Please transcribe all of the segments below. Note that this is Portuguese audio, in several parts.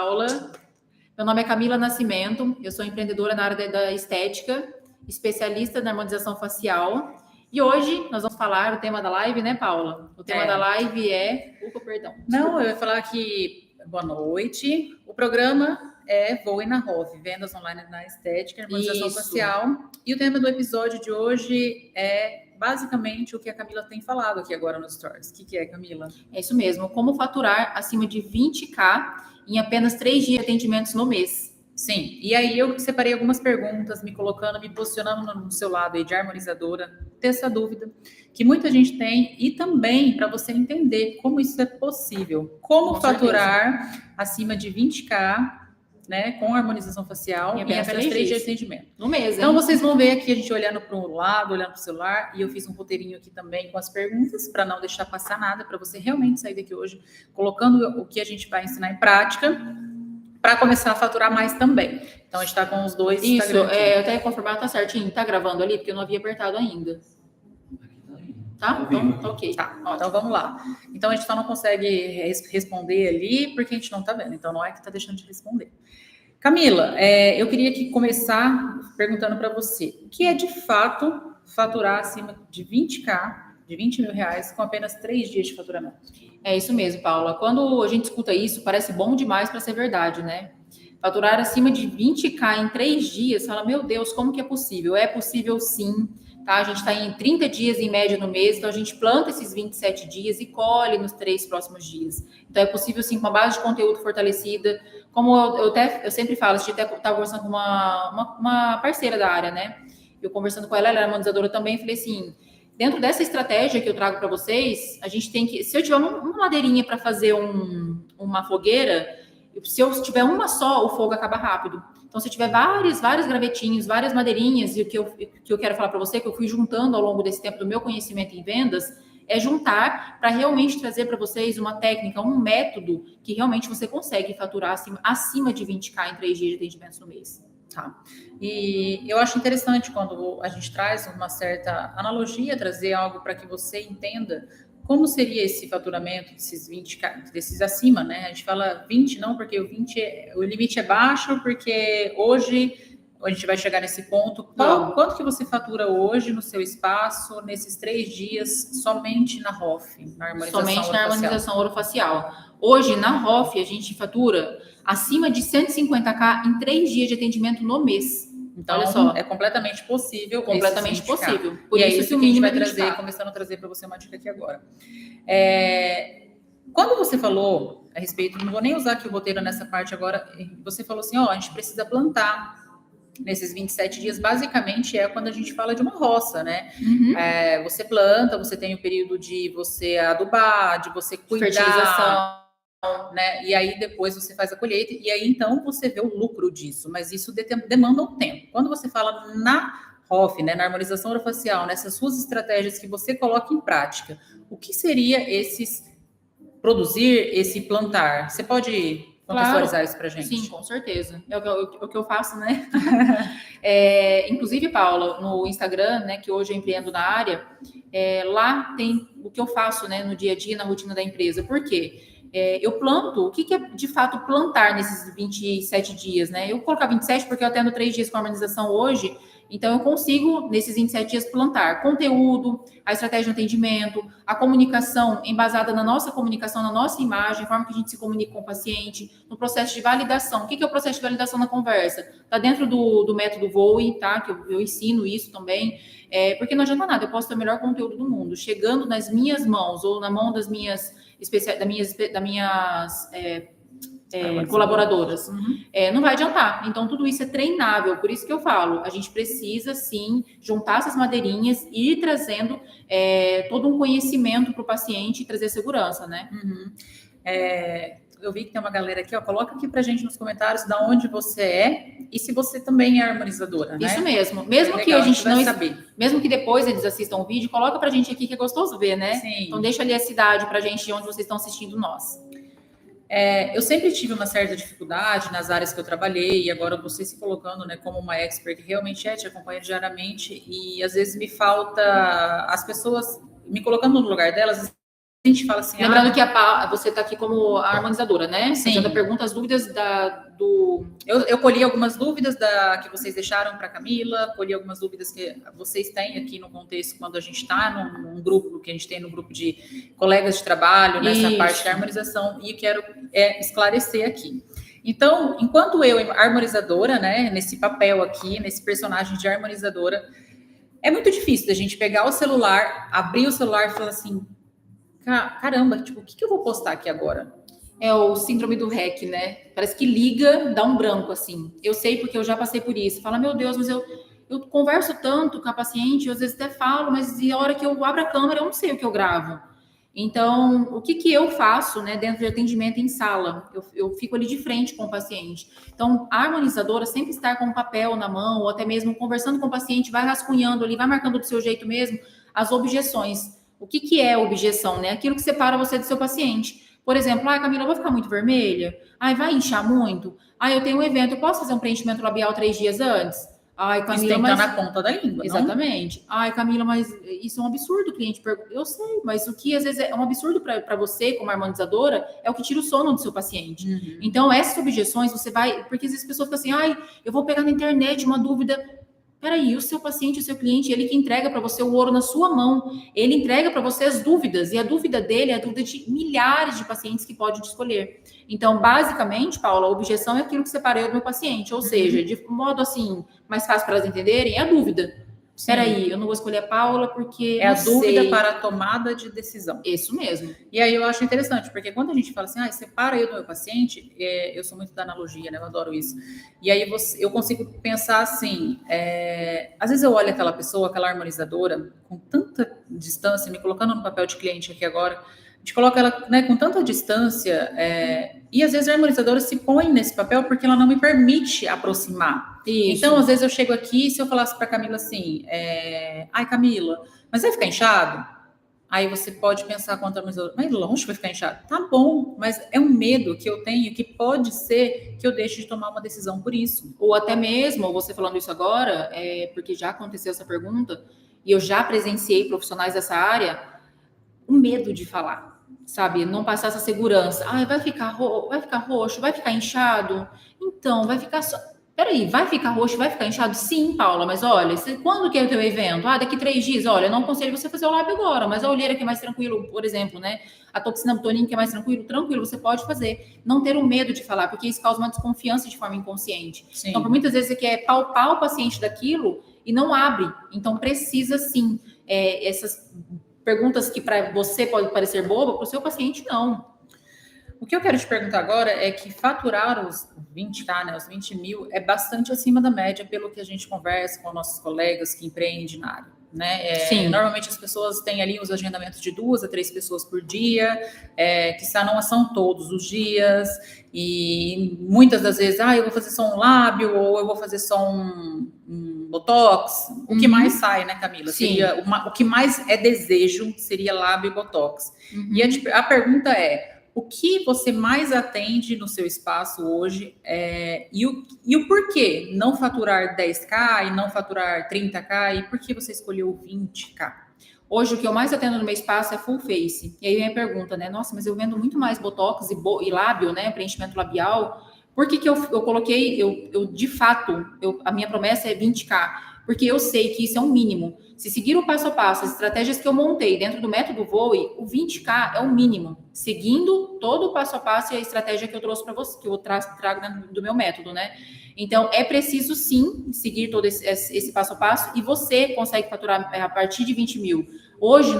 Paula. Meu nome é Camila Nascimento, eu sou empreendedora na área da estética, especialista na harmonização facial. E hoje nós vamos falar o tema da live, né, Paula? O tema da live é... Perdão. Não, eu ia falar que... Boa noite. O programa é Voe na ROF, Vendas Online na Estética, Harmonização Facial. E o tema do episódio de hoje é basicamente o que a Camila tem falado aqui agora nos stories. O que é, Camila? É isso mesmo. Como faturar acima de 20k em apenas 3 dias de atendimentos no mês. Sim, e aí eu separei algumas perguntas, me posicionando no seu lado aí de harmonizadora, ter essa dúvida que muita gente tem, e também para você entender como isso é possível, como faturar acima de 20k, né, com harmonização facial em apenas 3 dias de atendimento. No mês, então, vocês vão ver aqui a gente olhando para um lado, olhando para o celular, e eu fiz um roteirinho aqui também com as perguntas, para não deixar passar nada, para você realmente sair daqui hoje colocando o que a gente vai ensinar em prática, para começar a faturar mais também. Então, a gente está com os dois. Isso, eu até confirmar, tá certinho, tá gravando ali, porque eu não havia apertado ainda. Tá? Então, tá ok. Tá, então vamos lá. Então, a gente só não consegue responder ali, porque a gente não tá vendo. Então, não é que tá deixando de responder. Camila, eu queria aqui começar perguntando para você, o que é de fato faturar acima de 20k, de 20 mil reais, com apenas 3 dias de faturamento? É isso mesmo, Paula. Quando a gente escuta isso, parece bom demais para ser verdade, né? Faturar acima de 20k em 3 dias, fala, meu Deus, como que é possível? É possível sim, tá? A gente está em 30 dias em média no mês, então a gente planta esses 27 dias e colhe nos 3 próximos dias. Então é possível sim, com uma base de conteúdo fortalecida. Como eu sempre falo, a gente até estava conversando com uma parceira da área, né? Eu conversando com ela é harmonizadora também, falei assim... Dentro dessa estratégia que eu trago para vocês, a gente tem que... Se eu tiver uma madeirinha para fazer uma fogueira, se eu tiver uma só, o fogo acaba rápido. Então, se eu tiver vários gravetinhos, várias madeirinhas, e o que eu quero falar para você, que eu fui juntando ao longo desse tempo do meu conhecimento em vendas, é juntar para realmente trazer para vocês uma técnica, um método que realmente você consegue faturar acima de 20k em 3 dias de atendimentos no mês. Tá. E eu acho interessante quando a gente traz uma certa analogia, trazer algo para que você entenda como seria esse faturamento desses 20k, desses acima, né? A gente fala 20 não, porque o limite é baixo, porque hoje a gente vai chegar nesse ponto. Quanto que você fatura hoje no seu espaço, nesses 3 dias, somente na ROF, na harmonização somente na harmonização orofacial. Hoje, na ROF, a gente fatura acima de 150k em 3 dias de atendimento no mês. Então, olha só, é completamente possível. Completamente possível. Por isso que a gente vai trazer, começando a trazer para você uma dica aqui agora. Quando você falou a respeito, não vou nem usar aqui o roteiro nessa parte agora, você falou assim, a gente precisa plantar nesses 27 dias, basicamente é quando a gente fala de uma roça, né? Uhum. Você planta, você tem o período de você adubar, de você cuidar, fertilização, né? E aí depois você faz a colheita e aí então você vê o lucro disso, mas isso demanda um tempo. Quando você fala na ROF, né, na harmonização orofacial, nessas suas estratégias que você coloca em prática, o que seria produzir esse plantar? Você pode contextualizar isso pra gente? Sim, com certeza. É o que eu faço, né? Inclusive, Paula, no Instagram, né, que hoje eu empreendo na área, lá tem o que eu faço, né, no dia a dia, na rotina da empresa. Por quê? Eu planto, o que é de fato plantar nesses 27 dias, né? Eu vou colocar 27 porque eu atendo 3 dias com harmonização hoje, então eu consigo, nesses 27 dias, plantar conteúdo, a estratégia de atendimento, a comunicação embasada na nossa comunicação, na nossa imagem, a forma que a gente se comunica com o paciente, no processo de validação. O que é o processo de validação na conversa? Está dentro do método Voe, tá? Que eu ensino isso também, porque não adianta nada, eu posso ter o melhor conteúdo do mundo, chegando nas minhas mãos ou na mão das minhas colaboradoras. Uhum. Não vai adiantar. Então, tudo isso é treinável. Por isso que eu falo, a gente precisa, sim, juntar essas madeirinhas e ir trazendo todo um conhecimento para o paciente e trazer segurança, né? Uhum. Eu vi que tem uma galera aqui, coloca aqui pra gente nos comentários de onde você é e se você também é harmonizadora, né? Isso mesmo. Mesmo que a gente não saber. Mesmo que depois eles assistam o vídeo, coloca pra gente aqui que é gostoso ver, né? Sim. Então deixa ali a cidade pra gente de onde vocês estão assistindo nós. Eu sempre tive uma certa dificuldade nas áreas que eu trabalhei e agora você se colocando, né, como uma expert que realmente te acompanha diariamente e às vezes me falta as pessoas me colocando no lugar delas a gente fala assim... Lembrando que você está aqui como harmonizadora, né? Sim. Fazendo a pergunta, as dúvidas do... Eu colhi algumas dúvidas que vocês deixaram para a Camila, colhi algumas dúvidas que vocês têm aqui no contexto, quando a gente está num grupo, que a gente tem no grupo de colegas de trabalho, nessa parte da harmonização, e quero esclarecer aqui. Então, enquanto eu, harmonizadora, né, nesse papel aqui, nesse personagem de harmonizadora, é muito difícil da gente pegar o celular, abrir o celular e falar assim... Caramba, tipo, o que eu vou postar aqui agora? É o síndrome do REC, né? Parece que liga, dá um branco, assim. Eu sei porque eu já passei por isso. Fala, meu Deus, mas eu converso tanto com a paciente, eu às vezes até falo, mas a hora que eu abro a câmera, eu não sei o que eu gravo. Então, o que eu faço, né, dentro de atendimento em sala? Eu fico ali de frente com o paciente. Então, a harmonizadora sempre está com um papel na mão, ou até mesmo conversando com o paciente, vai rascunhando ali, vai marcando do seu jeito mesmo as objeções. O que é objeção, né? Aquilo que separa você do seu paciente. Por exemplo, Camila, eu vou ficar muito vermelha? Vai inchar muito? Eu tenho um evento, eu posso fazer um preenchimento labial 3 dias antes? Camila, isso tem que estar na ponta da língua, exatamente. Não? Camila, mas isso é um absurdo, o cliente pergunta. Eu sei, mas o que às vezes é um absurdo para você, como harmonizadora, é o que tira o sono do seu paciente. Uhum. Então, essas objeções, você vai... Porque às vezes as pessoas ficam assim, eu vou pegar na internet uma dúvida... Peraí, o seu paciente, o seu cliente, ele que entrega para você o ouro na sua mão, ele entrega para você as dúvidas, e a dúvida dele é a dúvida de milhares de pacientes que pode escolher. Então, basicamente, Paula, a objeção é aquilo que separei do meu paciente, ou seja, de modo assim, mais fácil para elas entenderem, é a dúvida. Peraí, eu não vou escolher a Paula porque... É a dúvida para a tomada de decisão. Isso mesmo. E aí eu acho interessante, porque quando a gente fala assim, separa eu do meu paciente, eu sou muito da analogia, né? Eu adoro isso. E aí eu consigo pensar assim, às vezes eu olho aquela pessoa, aquela harmonizadora, com tanta distância, me colocando no papel de cliente aqui agora, a gente coloca ela, né, com tanta distância, e às vezes a harmonizadora se põe nesse papel porque ela não me permite aproximar. Isso. Então, às vezes eu chego aqui, se eu falasse para Camila assim, Camila, mas vai ficar inchado? Aí você pode pensar quanto a harmonizadora, mas longe vai ficar inchado. Tá bom, mas é um medo que eu tenho que pode ser que eu deixe de tomar uma decisão por isso. Ou até mesmo, você falando isso agora, porque já aconteceu essa pergunta, e eu já presenciei profissionais dessa área, o medo de falar. Sabe, não passar essa segurança. Vai ficar roxo, vai ficar inchado. Então, vai ficar só... Peraí, vai ficar roxo, vai ficar inchado? Sim, Paula, mas olha, quando que é o teu evento? Daqui 3 dias. Olha, eu não aconselho você fazer o lábio agora, mas a olheira que é mais tranquilo, por exemplo, né? A toxina botulínica que é mais tranquilo, você pode fazer. Não ter o medo de falar, porque isso causa uma desconfiança de forma inconsciente. Sim. Então, por muitas vezes você quer palpar o paciente daquilo e não abre. Então, precisa sim, essas perguntas que para você pode parecer boba, para o seu paciente não. O que eu quero te perguntar agora é que faturar os 20K, né, os 20 mil, é bastante acima da média pelo que a gente conversa com nossos colegas que empreendem na área. Né? Sim. Normalmente as pessoas têm ali os agendamentos de 2 a 3 pessoas por dia, que não são todos os dias, e muitas das vezes, eu vou fazer só um lábio, ou eu vou fazer só um botox. O que mais sai, né, Camila? Sim. O que mais é desejo seria lábio e botox. Uhum. E a pergunta é, o que você mais atende no seu espaço hoje e o porquê não faturar 10K e não faturar 30K e por que você escolheu 20K? Hoje o que eu mais atendo no meu espaço é full face. E aí vem a pergunta, né? Nossa, mas eu vendo muito mais botox e lábio, né? Preenchimento labial. Por que eu coloquei, de fato, a minha promessa é 20K? Porque eu sei que isso é um mínimo. Se seguir o passo a passo, as estratégias que eu montei dentro do método Voe, o 20K é o mínimo. Seguindo todo o passo a passo e a estratégia que eu trouxe para você, que eu trago dentro do meu método, né? Então, é preciso sim seguir todo esse passo a passo e você consegue faturar a partir de 20 mil. Hoje,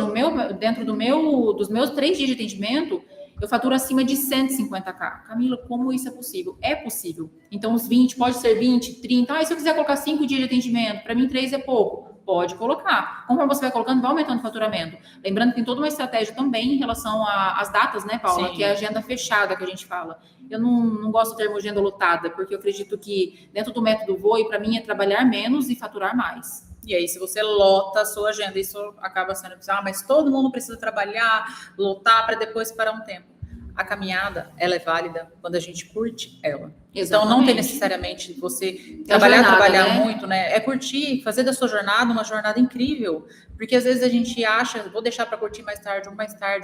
dentro dos meus 3 dias de atendimento, eu faturo acima de 150K. Camila, como isso é possível? É possível. Então, os 20, pode ser 20, 30. E se eu quiser colocar 5 dias de atendimento, para mim 3 é pouco. Pode colocar. Conforme você vai colocando, vai aumentando o faturamento. Lembrando que tem toda uma estratégia também em relação às datas, né, Paula? Sim. Que é a agenda fechada que a gente fala. Eu não gosto do termo agenda lotada, porque eu acredito que dentro do método Voe, para mim, é trabalhar menos e faturar mais. E aí, se você lota a sua agenda, isso acaba sendo, mas todo mundo precisa trabalhar, lotar para depois parar um tempo. a caminhada, ela é válida quando a gente curte ela. Exatamente. Então, não tem necessariamente você trabalhar né? muito, né? É curtir, fazer da sua jornada uma jornada incrível. Porque às vezes a gente acha, vou deixar para curtir mais tarde,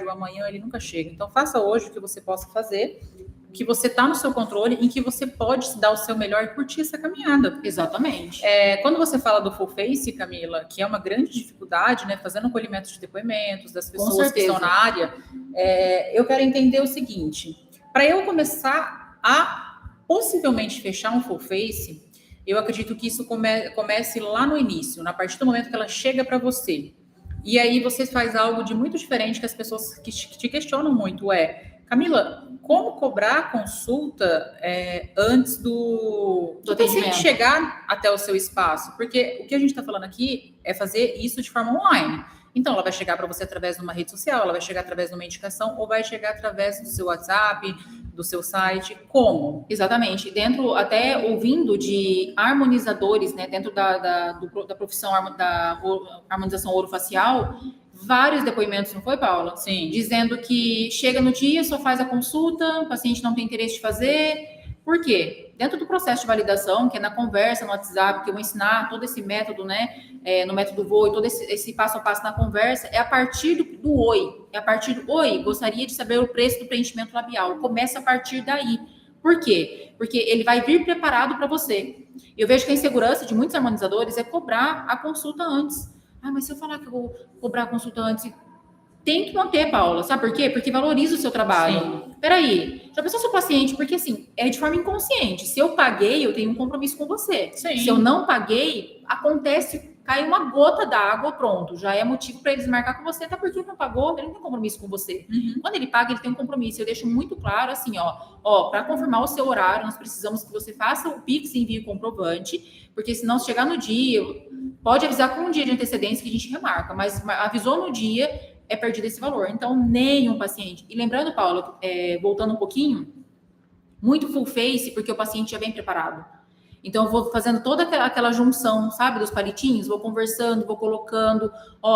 ou amanhã, ele nunca chega. Então, faça hoje o que você possa fazer, que você está no seu controle, em que você pode dar o seu melhor e curtir essa caminhada. Exatamente. Quando você fala do full face, Camila, que é uma grande dificuldade, né, fazendo colhimento de depoimentos das pessoas que estão na área, eu quero entender o seguinte: para eu começar a possivelmente fechar um full face, eu acredito que isso comece lá no início, na partir do momento que ela chega para você. E aí você faz algo de muito diferente que as pessoas que te questionam muito Camila, como cobrar a consulta antes do paciente chegar até o seu espaço? Porque o que a gente está falando aqui é fazer isso de forma online. Então, ela vai chegar para você através de uma rede social, ela vai chegar através de uma indicação ou vai chegar através do seu WhatsApp, do seu site. Como? Exatamente. Dentro, até ouvindo de harmonizadores, né, dentro da profissão da harmonização orofacial, vários depoimentos, não foi, Paula? Sim. Dizendo que chega no dia, só faz a consulta, o paciente não tem interesse de fazer. Por quê? Dentro do processo de validação, que é na conversa, no WhatsApp, que eu vou ensinar todo esse método, né, no método VOI, todo esse passo a passo na conversa, é a partir do oi. É a partir do oi, gostaria de saber o preço do preenchimento labial. Começa a partir daí. Por quê? Porque ele vai vir preparado para você. Eu vejo que a insegurança de muitos harmonizadores é cobrar a consulta antes. Ah, mas se eu falar que eu vou cobrar a consulta antes, tem que manter, Paula. Sabe por quê? Porque valoriza o seu trabalho. Sim. Peraí, já pensou seu paciente? Porque assim, é de forma inconsciente. Se eu paguei, eu tenho um compromisso com você. Sim. Se eu não paguei, acontece, cai uma gota d'água, pronto. Já é motivo para eles marcar com você, até porque ele não pagou, ele não tem compromisso com você. Uhum. Quando ele paga, ele tem um compromisso. Eu deixo muito claro assim, ó, para confirmar o seu horário, nós precisamos que você faça o Pix e envie o comprovante, porque senão se chegar no dia, pode avisar com um dia de antecedência que a gente remarca, mas avisou no dia, é perdido esse valor. Então, nenhum paciente. E lembrando, Paula, voltando um pouquinho, muito full face, porque o paciente já vem preparado. Então, eu vou fazendo toda aquela junção, sabe, dos palitinhos, vou conversando, vou colocando,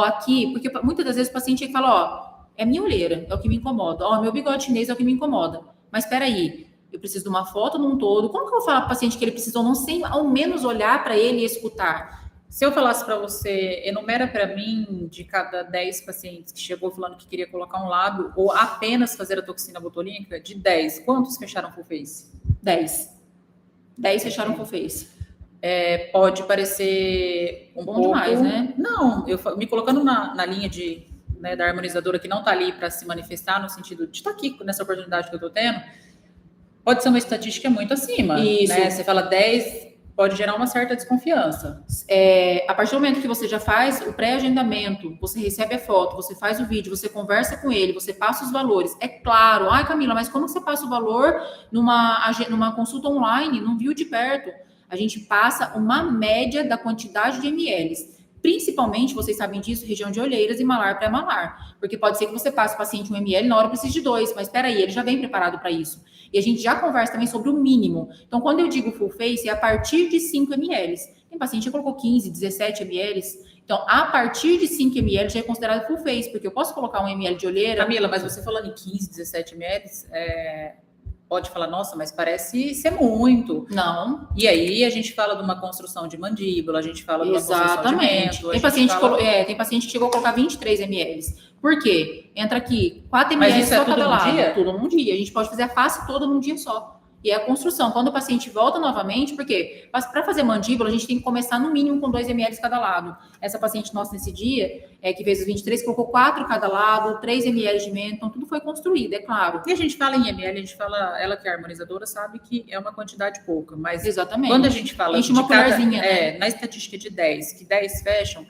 aqui, porque muitas das vezes o paciente fala, é minha olheira, é o que me incomoda, meu bigode chinês é o que me incomoda. Mas espera aí, eu preciso de uma foto num todo. Como que eu vou falar para o paciente que ele precisa, não sei, ao menos olhar para ele e escutar? Se eu falasse para você, enumera para mim, de cada 10 pacientes que chegou falando que queria colocar um lábio ou apenas fazer a toxina botulínica, de 10, quantos fecharam full face? 10 fecharam full face. Pode parecer um pouco... demais, né? Não, eu me colocando na linha da harmonizadora que não está ali para se manifestar, no sentido de estar aqui nessa oportunidade que eu estou tendo, pode ser uma estatística muito acima. Isso. Né? Você fala 10... pode gerar uma certa desconfiança. A partir do momento que você já faz o pré-agendamento, você recebe a foto, você faz o vídeo, você conversa com ele, você passa os valores. É claro, Camila, mas como você passa o valor numa consulta online, não viu de perto? A gente passa uma média da quantidade de ml. Principalmente, vocês sabem disso, região de olheiras e malar pré-malar. Porque pode ser que você passe o paciente 1 ml, na hora precisa de 2, mas espera aí, ele já vem preparado para isso. E a gente já conversa também sobre o mínimo. Então, quando eu digo full face, é a partir de 5 ml. Tem paciente que colocou 15, 17 ml. Então, a partir de 5 ml já é considerado full face, porque eu posso colocar 1 ml de olheira... Camila, mas você falando em 15, 17 ml, pode falar, nossa, mas parece ser muito. Não. E aí a gente fala de uma construção de mandíbula, a gente fala de uma construção de mento. Tem paciente que chegou a colocar 23 ml. Por quê? Entra aqui 4 ml só cada lado. Dia? Tudo num dia. A gente pode fazer a face toda num dia só. E é a construção. Quando o paciente volta novamente, porque para fazer mandíbula, a gente tem que começar no mínimo com 2 ml cada lado. Essa paciente nossa nesse dia, que fez os 23, colocou 4 cada lado, 3 ml de mento, então tudo foi construído, é claro. E a gente fala em ml, a gente fala, ela que é harmonizadora sabe que é uma quantidade pouca, mas exatamente. Quando a gente fala de uma colherzinha, né? Na estatística de 10, que 10 fecham,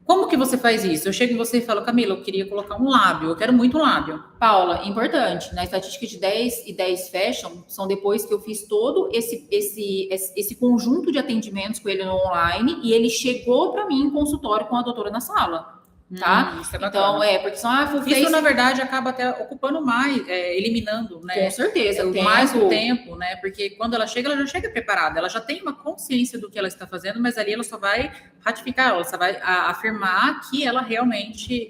como que você faz isso? Eu chego em você e falo, Camila, eu queria colocar um lábio, eu quero muito um lábio. Paula, importante, na estatística de 10 e 10 fecham, são depois que eu fiz todo esse conjunto de atendimentos com ele no online e ele chegou para mim em consultório com a doutora na sala. Tá? Isso é então, bacana. porque são full face. Isso, na verdade, acaba até ocupando mais, eliminando, né? Com certeza. Mais o tempo, né? Porque quando ela já chega preparada, ela já tem uma consciência do que ela está fazendo, mas ali ela só vai ratificar, ela só vai afirmar que ela realmente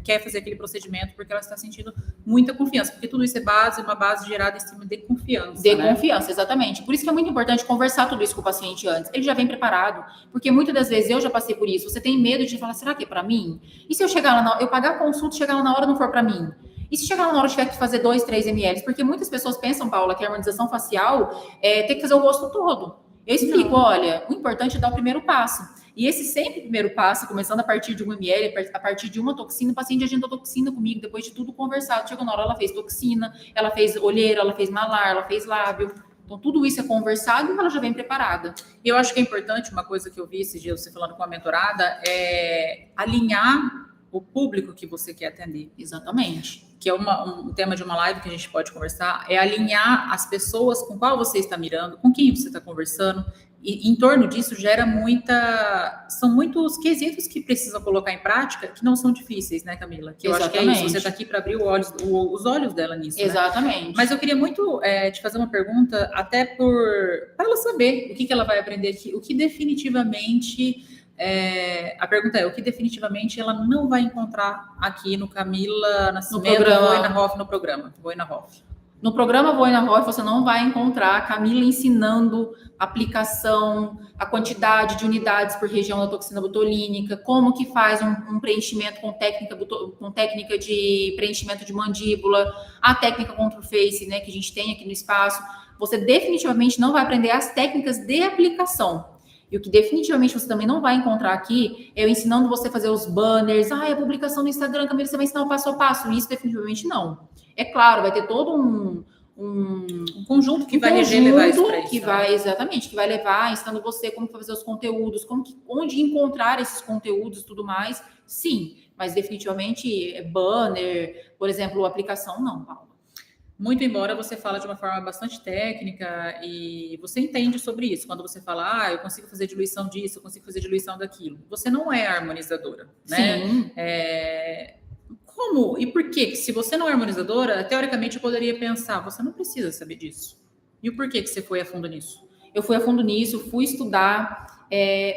quer fazer aquele procedimento porque ela está sentindo muita confiança, porque tudo isso é uma base gerada em cima de confiança. Confiança, exatamente. Por isso que é muito importante conversar tudo isso com o paciente antes. Ele já vem preparado, porque muitas das vezes eu já passei por isso. Você tem medo de falar, será que é para mim? E se eu chegar lá, eu pagar a consulta, chegar lá na hora não for para mim? E se chegar lá na hora tiver que fazer 2, 3 ml? Porque muitas pessoas pensam, Paula, que a harmonização facial tem que fazer o rosto todo. Eu explico, olha, o importante é dar o primeiro passo. E esse sempre primeiro passo, começando a partir de 1 ml, a partir de uma toxina, o paciente agendou toxina comigo, depois de tudo conversado. Chegou na hora, ela fez toxina, ela fez olheira, ela fez malar, ela fez lábio. Então, tudo isso é conversado e ela já vem preparada. E eu acho que é importante, uma coisa que eu vi esses dias você falando com a mentorada, é alinhar o público que você quer atender. Exatamente. Que é um tema de uma live que a gente pode conversar, é alinhar as pessoas com qual você está mirando, com quem você está conversando, e em torno disso gera são muitos quesitos que precisa colocar em prática, que não são difíceis, né, Camila? Que eu acho que é isso, você está aqui para abrir os olhos dela nisso. Exatamente. Né? Mas eu queria muito te fazer uma pergunta, até para ela saber o que ela vai aprender aqui, o que definitivamente... a pergunta é, o que definitivamente ela não vai encontrar aqui no Camila Nascimento, no programa Voe na Hoff. No programa Voe na Hoff, você não vai encontrar a Camila ensinando aplicação, a quantidade de unidades por região da toxina botulínica, como que faz um preenchimento com técnica de preenchimento de mandíbula, a técnica control face, né, que a gente tem aqui no espaço. Você definitivamente não vai aprender as técnicas de aplicação. E o que definitivamente você também não vai encontrar aqui é eu ensinando você a fazer os banners, a publicação no Instagram, Camila, você vai ensinar o passo a passo. Isso definitivamente não. É claro, vai ter todo um conjunto que vai levar isso para isso. Que vai levar, ensinando você como fazer os conteúdos, onde encontrar esses conteúdos e tudo mais. Sim, mas definitivamente banner, por exemplo, aplicação, não, Paula. Muito embora você fala de uma forma bastante técnica e você entende sobre isso. Quando você fala, eu consigo fazer diluição disso, eu consigo fazer diluição daquilo. Você não é harmonizadora, né? Sim. Como e por quê? Se você não é harmonizadora, teoricamente eu poderia pensar, você não precisa saber disso. E o porquê que você foi a fundo nisso? Eu fui a fundo nisso, fui estudar.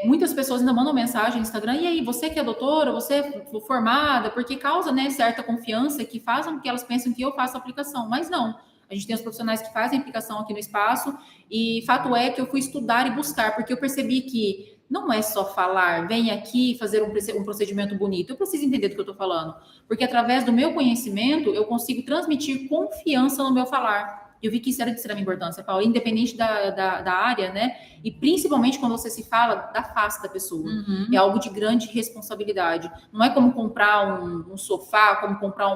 Muitas pessoas ainda mandam mensagem no Instagram, e aí, você que é doutora, você é formada, porque causa, né, certa confiança que fazem que elas pensam que eu faço a aplicação, mas não. A gente tem os profissionais que fazem aplicação aqui no espaço, e fato é que eu fui estudar e buscar, porque eu percebi que não é só falar, vem aqui fazer um procedimento bonito, eu preciso entender do que eu estou falando, porque através do meu conhecimento, eu consigo transmitir confiança no meu falar. Eu vi que isso era de extrema importância, Paulo, independente da área, né? E principalmente quando você se fala da face da pessoa. Uhum. É algo de grande responsabilidade. Não é como comprar um sofá, como comprar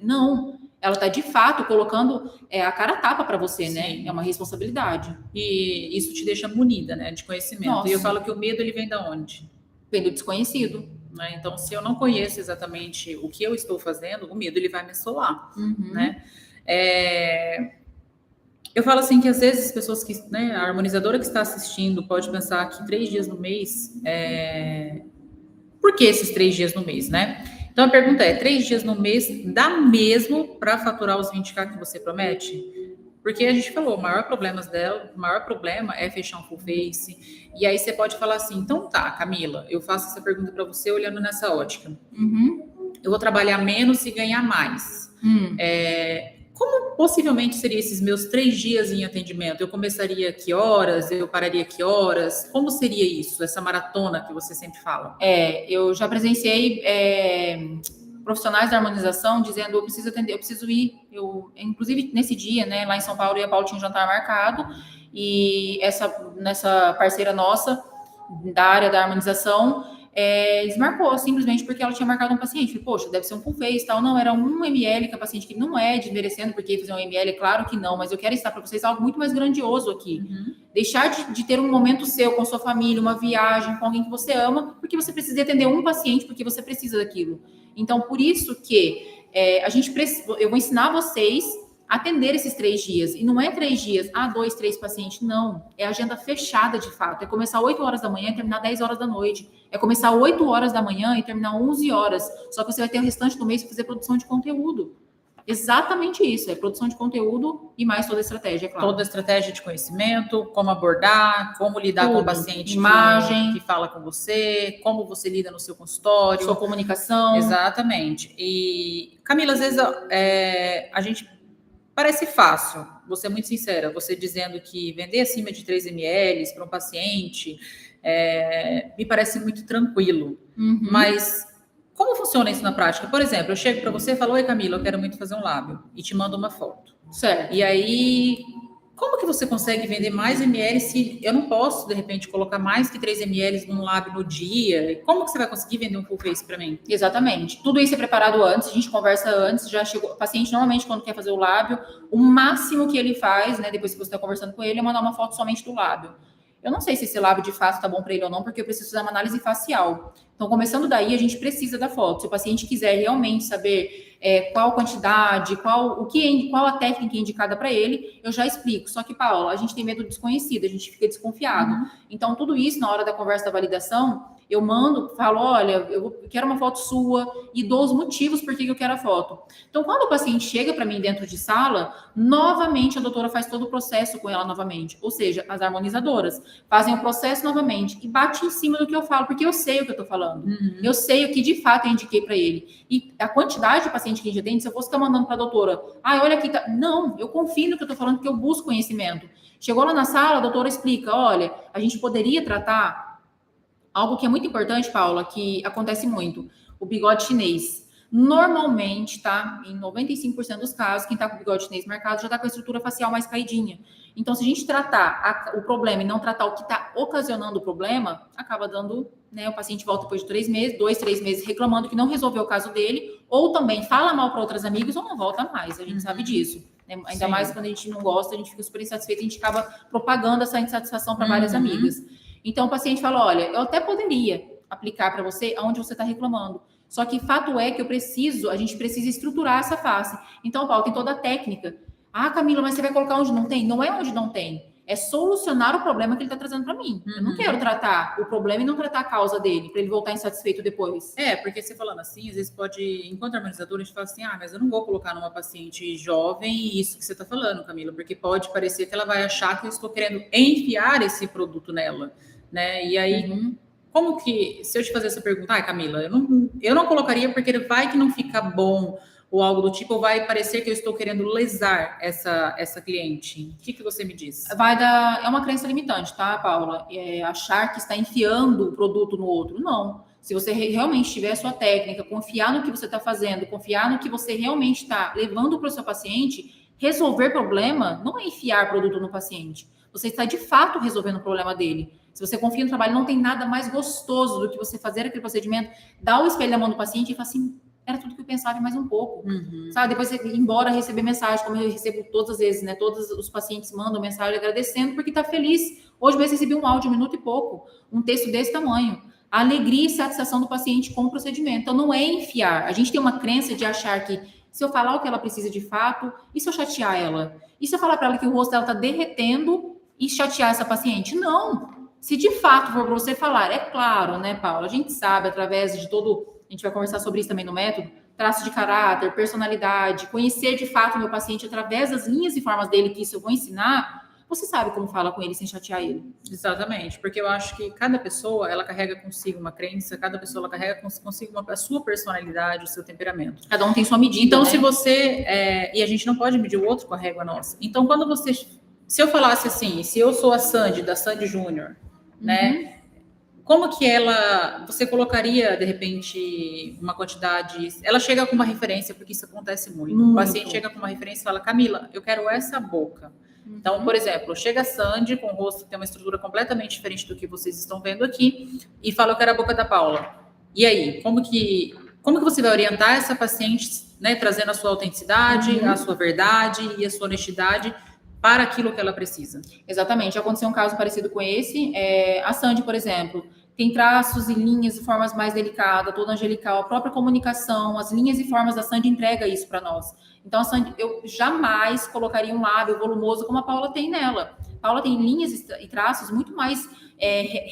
Não, ela está de fato colocando a cara a tapa para você, Sim. Né? É uma responsabilidade. E isso te deixa munida, né? De conhecimento. Nossa. E eu falo que o medo, ele vem da onde? Vem do desconhecido. Né? Então, se eu não conheço exatamente o que eu estou fazendo, o medo, ele vai me assolar, Uhum. né? Eu falo assim que às vezes as pessoas que, né, a harmonizadora que está assistindo pode pensar que 3 dias no mês, por que esses 3 dias no mês, né? Então a pergunta é, 3 dias no mês dá mesmo para faturar os 20k que você promete? Porque a gente falou, o maior problema é fechar um full face. E aí você pode falar assim, então tá, Camila, eu faço essa pergunta para você olhando nessa ótica. Uhum. Eu vou trabalhar menos e ganhar mais. Como possivelmente seriam esses meus 3 dias em atendimento? Eu começaria que horas? Eu pararia que horas? Como seria isso, essa maratona que você sempre fala? Eu já presenciei profissionais da harmonização dizendo, eu preciso atender, eu preciso ir. Inclusive, nesse dia, né, lá em São Paulo, eu e a Paula tinha um jantar marcado, e nessa parceira nossa, da área da harmonização, desmarcou, simplesmente porque ela tinha marcado um paciente. Falei, poxa, deve ser um full face, tal. Não, era 1 ml que a paciente, que não é desmerecendo porque fazer 1 ml, claro que não, mas eu quero ensinar para vocês algo muito mais grandioso aqui. Uhum. Deixar de ter um momento seu com sua família, uma viagem com alguém que você ama, porque você precisa atender um paciente, porque você precisa daquilo. Então, por isso que eu vou ensinar vocês atender esses 3 dias. E não é 3 dias, 2, 3 pacientes, não. É agenda fechada de fato. É começar 8 horas da manhã e terminar 10 horas da noite. É começar 8 horas da manhã e terminar 11 horas. Só que você vai ter o restante do mês para fazer produção de conteúdo. Exatamente isso, é produção de conteúdo e mais toda a estratégia, é claro. Toda a estratégia de conhecimento, como abordar, como lidar com o paciente imagem, que fala com você, como você lida no seu consultório. Sua comunicação. Exatamente. E, Camila, às vezes a gente parece fácil, vou ser muito sincera, você dizendo que vender acima de 3 ml para um paciente me parece muito tranquilo, mas... Como funciona isso na prática? Por exemplo, eu chego para você e falo, oi Camila, eu quero muito fazer um lábio, e te mando uma foto. Certo. E aí, como que você consegue vender mais ml se eu não posso, de repente, colocar mais que 3 ml num lábio no dia? Como que você vai conseguir vender um full face para mim? Exatamente. Tudo isso é preparado antes, a gente conversa antes, já chegou. O paciente, normalmente, quando quer fazer o lábio, o máximo que ele faz, né, depois que você está conversando com ele, é mandar uma foto somente do lábio. Eu não sei se esse lábio de fato tá bom para ele ou não, porque eu preciso fazer uma análise facial. Então, começando daí, a gente precisa da foto. Se o paciente quiser realmente saber qual quantidade, qual a técnica indicada para ele, eu já explico. Só que, Paula, a gente tem medo do desconhecido, a gente fica desconfiado. Então, tudo isso, na hora da conversa da validação, eu falo, olha, eu quero uma foto sua e dou os motivos por que eu quero a foto. Então, quando o paciente chega para mim dentro de sala, novamente a doutora faz todo o processo com ela novamente. Ou seja, as harmonizadoras fazem o processo novamente e bate em cima do que eu falo, porque eu sei o que eu tô falando. Eu sei o que de fato eu indiquei para ele. E a quantidade de paciente que a gente atende, se eu fosse estar mandando para a doutora, olha aqui, tá... Não, eu confio no que eu tô falando, porque eu busco conhecimento. Chegou lá na sala, a doutora explica, olha, a gente poderia tratar algo que é muito importante, Paula, que acontece muito, o bigode chinês. Normalmente, tá? Em 95% dos casos, quem tá com o bigode chinês marcado já tá com a estrutura facial mais caidinha. Então, se a gente tratar o problema e não tratar o que tá ocasionando o problema, acaba dando, né? O paciente volta depois de 3 meses, 2, 3 meses reclamando que não resolveu o caso dele, ou também fala mal para outras amigas ou não volta mais. A gente sabe disso. Né? Ainda mais quando a gente não gosta, a gente fica super insatisfeito, a gente acaba propagando essa insatisfação para várias amigas. Então, o paciente fala, olha, eu até poderia aplicar para você aonde você está reclamando. Só que fato é que a gente precisa estruturar essa face. Então, Paulo, tem toda a técnica. Camila, mas você vai colocar onde não tem? Não é onde não tem. É solucionar o problema que ele está trazendo para mim. Eu não quero tratar o problema e não tratar a causa dele, para ele voltar insatisfeito depois. Porque você falando assim, às vezes pode, enquanto harmonizador, a gente fala assim, mas eu não vou colocar numa paciente jovem isso que você está falando, Camila, porque pode parecer que ela vai achar que eu estou querendo enfiar esse produto nela, né? E aí, como que, se eu te fazer essa pergunta, Camila, eu não colocaria porque vai que não fica bom, ou algo do tipo, ou vai parecer que eu estou querendo lesar essa cliente? O que você me diz? É uma crença limitante, tá, Paula? Achar que está enfiando o produto no outro. Não. Se você realmente tiver a sua técnica, confiar no que você está fazendo, confiar no que você realmente está levando para o seu paciente, resolver problema não é enfiar produto no paciente. Você está, de fato, resolvendo o problema dele. Se você confia no trabalho, não tem nada mais gostoso do que você fazer aquele procedimento, dar o espelho na mão do paciente e falar assim, era tudo que eu pensava e mais um pouco, sabe? Depois você ir embora receber mensagem, como eu recebo todas as vezes, né? Todos os pacientes mandam mensagem agradecendo porque tá feliz. Hoje mesmo recebi um áudio, 1 minuto e pouco, um texto desse tamanho. A alegria e satisfação do paciente com o procedimento. Então, não é enfiar. A gente tem uma crença de achar que se eu falar o que ela precisa de fato, e se eu chatear ela? E se eu falar para ela que o rosto dela tá derretendo e chatear essa paciente? Não. Se de fato for para você falar, é claro, né, Paula? A gente sabe, através de todo... A gente vai conversar sobre isso também no método, traço de caráter, personalidade, conhecer de fato o meu paciente através das linhas e formas dele, que isso eu vou ensinar, você sabe como fala com ele sem chatear ele. Exatamente, porque eu acho que cada pessoa, ela carrega consigo uma crença, cada pessoa, ela carrega consigo a sua personalidade, o seu temperamento. Cada um tem sua medida, então, né? Se você... e a gente não pode medir o outro com a régua nossa. Então, quando você... Se eu falasse assim, se eu sou a Sandy, da Sandy Júnior, né? Como que você colocaria, de repente, uma quantidade... Ela chega com uma referência, porque isso acontece muito. O paciente chega com uma referência e fala, Camila, eu quero essa boca. Então, por exemplo, chega a Sandy com o rosto que tem uma estrutura completamente diferente do que vocês estão vendo aqui e fala, eu quero a boca da Paula. E aí, como que você vai orientar essa paciente, né, trazendo a sua autenticidade, a sua verdade e a sua honestidade para aquilo que ela precisa. Exatamente. Aconteceu um caso parecido com esse. A Sandy, por exemplo, tem traços e linhas e formas mais delicadas, toda angelical, a própria comunicação, as linhas e formas da Sandy entrega isso para nós. Então, a Sandy, eu jamais colocaria um lábio volumoso como a Paula tem nela. A Paula tem linhas e traços muito mais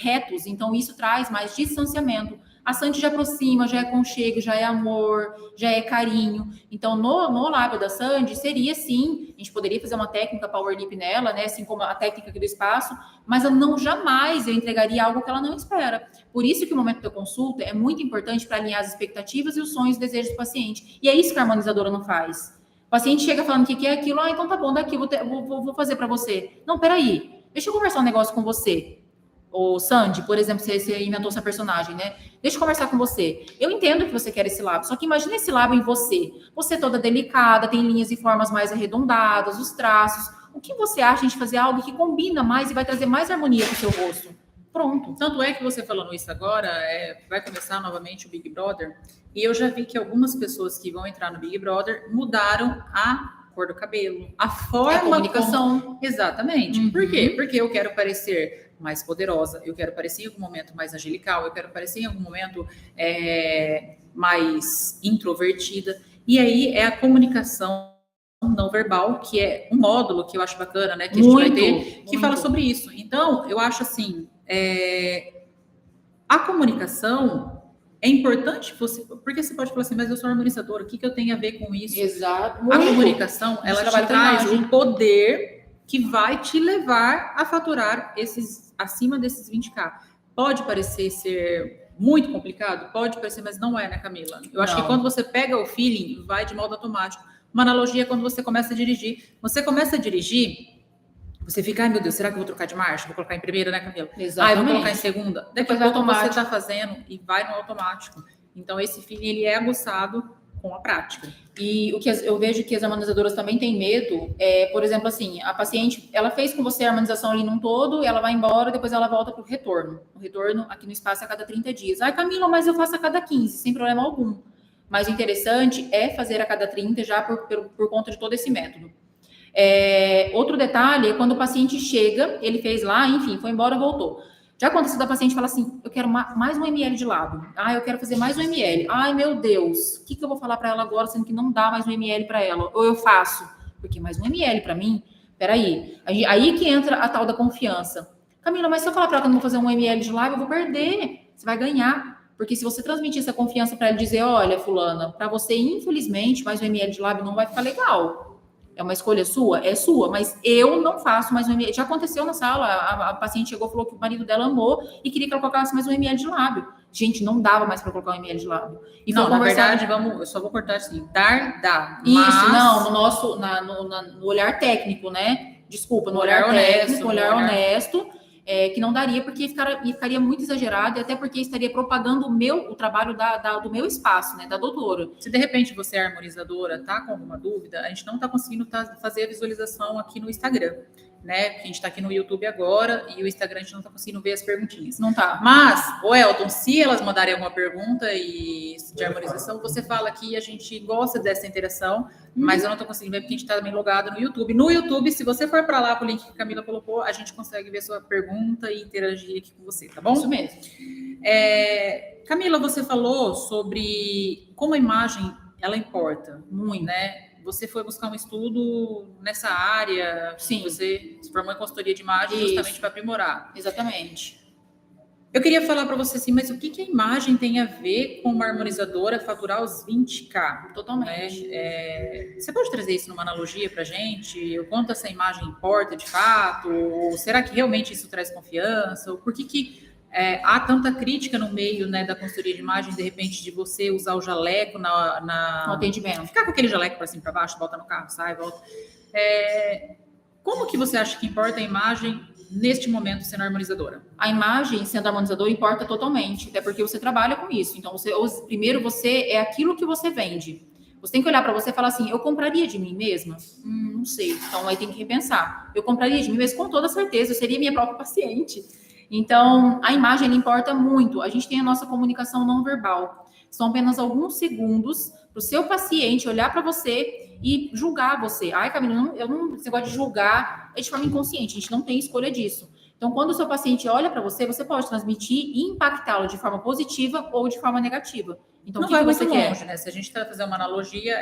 retos, então isso traz mais distanciamento. A Sandy já aproxima, já é conchego, já é amor, já é carinho. Então, no lábio da Sandy, seria sim, a gente poderia fazer uma técnica power lip nela, né? Assim como a técnica aqui do espaço, mas jamais eu entregaria algo que ela não espera. Por isso que o momento da consulta é muito importante para alinhar as expectativas e os sonhos e desejos do paciente. E é isso que a harmonizadora não faz. O paciente chega falando que é aquilo, então tá bom, daqui vou fazer para você. Não, peraí, deixa eu conversar um negócio com você. O Sandy, por exemplo, você inventou essa personagem, né? Deixa eu conversar com você. Eu entendo que você quer esse lábio, só que imagina esse lábio em você. Você toda delicada, tem linhas e formas mais arredondadas, os traços. O que você acha de fazer algo que combina mais e vai trazer mais harmonia para o seu rosto? Pronto. Tanto é que você falando isso agora, vai começar novamente o Big Brother, e eu já vi que algumas pessoas que vão entrar no Big Brother mudaram a cor do cabelo, a forma... A comunicação. Exatamente. Por quê? Porque eu quero parecer mais poderosa, eu quero parecer em algum momento mais angelical, eu quero parecer em algum momento mais introvertida. E aí é a comunicação não verbal, que é um módulo que eu acho bacana, né? Que a gente vai ter, que fala sobre isso. Então, eu acho assim, a comunicação é importante, porque você pode falar assim, mas eu sou harmonizadora, o que eu tenho a ver com isso? Exato. A comunicação, ela te traz um poder que vai te levar a faturar acima desses 20K. Pode parecer ser muito complicado? Pode parecer, mas não é, né, Camila? Eu acho que quando você pega o feeling, vai de modo automático. Uma analogia é quando você começa a dirigir. Você começa a dirigir, você fica, ai meu Deus, será que eu vou trocar de marcha? Vou colocar em primeira, né, Camila? Exatamente. Eu vou colocar em segunda. Daqui a pouco você está fazendo e vai no automático. Então, esse feeling, ele é aguçado com a prática. E o que eu vejo que as harmonizadoras também têm medo por exemplo, assim, a paciente, ela fez com você a harmonização ali num todo, ela vai embora, depois ela volta para o retorno. O retorno aqui no espaço é a cada 30 dias. Ai, Camila, mas eu faço a cada 15, sem problema algum. Mas o interessante é fazer a cada 30 já por conta de todo esse método. Outro detalhe é quando o paciente chega, ele fez lá, enfim, foi embora, voltou. Já aconteceu da paciente falar assim, eu quero mais 1 ml de lábio. Eu quero fazer mais 1 ml. Ai, meu Deus, o que eu vou falar para ela agora, sendo que não dá mais 1 ml para ela? Ou eu faço? Porque mais 1 ml para mim, peraí. Aí que entra a tal da confiança. Camila, mas se eu falar para ela que eu não vou fazer 1 ml de lábio, eu vou perder. Você vai ganhar. Porque se você transmitir essa confiança para ela dizer, olha, fulana, para você, infelizmente, mais 1 ml de lábio não vai ficar legal. É uma escolha sua? É sua, mas eu não faço mais 1 ml. Já aconteceu na sala, a paciente chegou e falou que o marido dela amou e queria que ela colocasse mais 1 ml de lábio. Gente, não dava mais para colocar 1 ml de lábio. E não, na verdade, eu só vou cortar assim, dá. Isso, mas... não, no olhar técnico, né? Desculpa, no olhar técnico, olhar honesto. Que não daria, porque ficaria muito exagerado, e até porque estaria propagando o trabalho do meu espaço, né, da doutora. Se de repente você é harmonizadora, tá com alguma dúvida, a gente não tá conseguindo fazer a visualização aqui no Instagram, né, porque a gente tá aqui no YouTube agora, e o Instagram a gente não tá conseguindo ver as perguntinhas. Não tá. Mas, Elton, se elas mandarem alguma pergunta de harmonização, você fala que a gente gosta dessa interação, mas eu não tô conseguindo ver porque a gente tá também logado no YouTube. No YouTube, se você for para lá pro link que a Camila colocou, a gente consegue ver sua pergunta e interagir aqui com você, tá bom? Isso mesmo. Camila, você falou sobre como a imagem, ela importa muito, né? Você foi buscar um estudo nessa área. Sim. Você se formou em consultoria de imagem justamente para aprimorar. Exatamente. Eu queria falar para você assim, mas o que a imagem tem a ver com uma harmonizadora faturar os 20K? Totalmente. Você pode trazer isso numa analogia para a gente? O quanto essa imagem importa de fato? Ou será que realmente isso traz confiança? Ou por que há tanta crítica no meio, né, da consultoria de imagem, de repente, de você usar o jaleco no atendimento? Ficar com aquele jaleco para cima e para baixo, bota no carro, sai, volta. Como que você acha que importa a imagem neste momento sendo harmonizadora? A imagem sendo harmonizadora importa totalmente, até porque você trabalha com isso. Então, primeiro você é aquilo que você vende. Você tem que olhar para você e falar assim, eu compraria de mim mesma? Não sei. Então, aí tem que repensar. Eu compraria de mim mesma com toda certeza, eu seria minha própria paciente. Então, a imagem importa muito. A gente tem a nossa comunicação não verbal. São apenas alguns segundos para o seu paciente olhar para você e julgar você. Ai, Camila, eu não, você gosta de julgar é de forma inconsciente, a gente não tem escolha disso. Então, quando o seu paciente olha para você, você pode transmitir e impactá-lo de forma positiva ou de forma negativa. Então, não o que vai você muito quer? longe, né? Se a gente fazer uma analogia,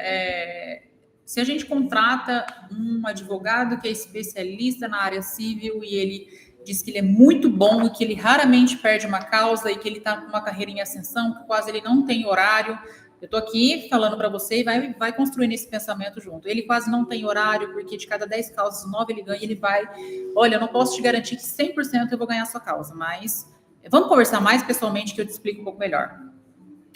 se a gente contrata um advogado que é especialista na área civil e ele diz que ele é muito bom e que ele raramente perde uma causa e que ele está com uma carreira em ascensão, que quase ele não tem horário. Eu estou aqui falando para você e vai construindo esse pensamento junto. Ele quase não tem horário, porque de cada 10 causas, 9 ele ganha, ele vai... Olha, eu não posso te garantir que 100% eu vou ganhar a sua causa, mas vamos conversar mais pessoalmente que eu te explico um pouco melhor.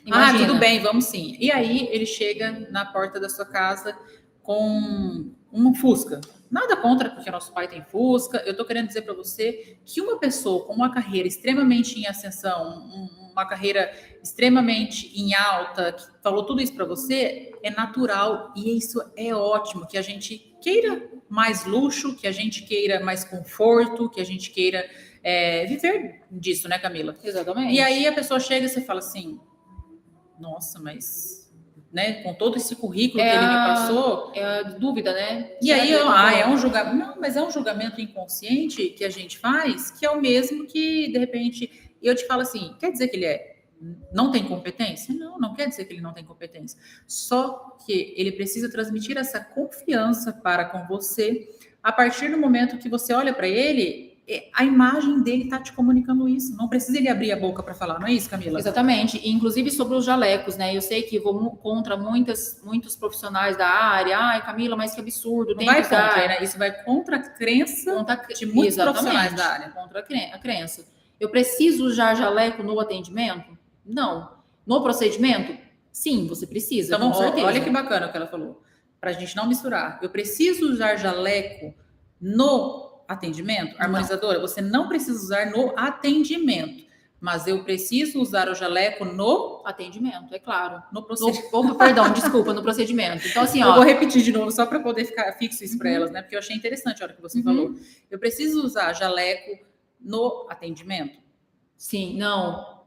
Imagina. Tudo bem, vamos sim. E aí ele chega na porta da sua casa com um Fusca. Nada contra, porque nosso pai tem Fusca. Eu tô querendo dizer para você que uma pessoa com uma carreira extremamente em ascensão, uma carreira extremamente em alta, que falou tudo isso para você, é natural e isso é ótimo, que a gente queira mais luxo, que a gente queira mais conforto, que a gente queira viver disso, né, Camila? Exatamente. E aí a pessoa chega e você fala assim, nossa, mas... Né, com todo esse currículo que ele me passou... É a dúvida, né? E aí, é um julgamento... Não, mas é um julgamento inconsciente que a gente faz, que é o mesmo que, de repente... Eu te falo assim, quer dizer que ele não tem competência? Não quer dizer que ele não tem competência. Só que ele precisa transmitir essa confiança para com você a partir do momento que você olha para ele... A imagem dele está te comunicando isso. Não precisa ele abrir a boca para falar, não é isso, Camila? Exatamente. E, inclusive sobre os jalecos, né? Eu sei que vou contra muitos profissionais da área. Ai, Camila, mas que absurdo. Não vai contra, né? Isso vai contra a crença de muitos profissionais da área. Contra a crença. Eu preciso usar jaleco no atendimento? Não. No procedimento? Sim, você precisa. Então, com certeza. Olha que bacana o que ela falou. Para a gente não misturar. Eu preciso usar jaleco no atendimento? Harmonizadora, você não precisa usar no atendimento, mas eu preciso usar o jaleco no atendimento, é claro. No procedimento. No procedimento. Então, assim, eu vou repetir de novo, só para poder ficar fixo isso para elas, né? Porque eu achei interessante a hora que você falou. Eu preciso usar jaleco no atendimento? Sim, não.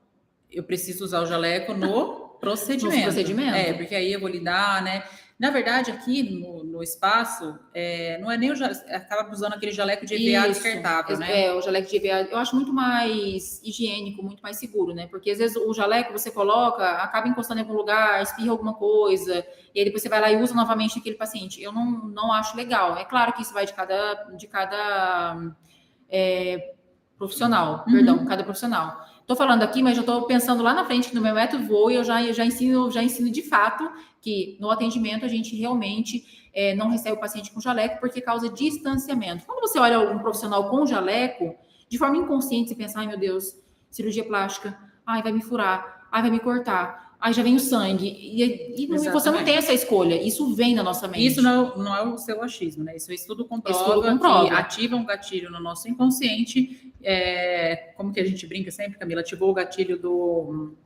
Eu preciso usar o jaleco no procedimento. No procedimento. Porque aí eu vou lidar, né? Na verdade, aqui no espaço, não é nem o jaleco, acaba usando aquele jaleco de EVA descartável, né? O jaleco de EVA, eu acho muito mais higiênico, muito mais seguro, né? Porque às vezes o jaleco você coloca, acaba encostando em algum lugar, espirra alguma coisa, e aí depois você vai lá e usa novamente aquele paciente. Eu não acho legal. É claro que isso vai de cada profissional, cada profissional. Estou falando aqui, mas já estou pensando lá na frente que no meu método voo e eu já ensino de fato que no atendimento a gente realmente não recebe o paciente com jaleco porque causa distanciamento. Quando você olha um profissional com jaleco, de forma inconsciente você pensa, ai meu Deus, cirurgia plástica, ai vai me furar, ai vai me cortar, aí já vem o sangue. E você não tem essa escolha. Isso vem na nossa mente. Isso não é o seu achismo, né? Isso estudo comprova que ativa um gatilho no nosso inconsciente. Como que a gente brinca sempre, Camila? Ativou o gatilho do...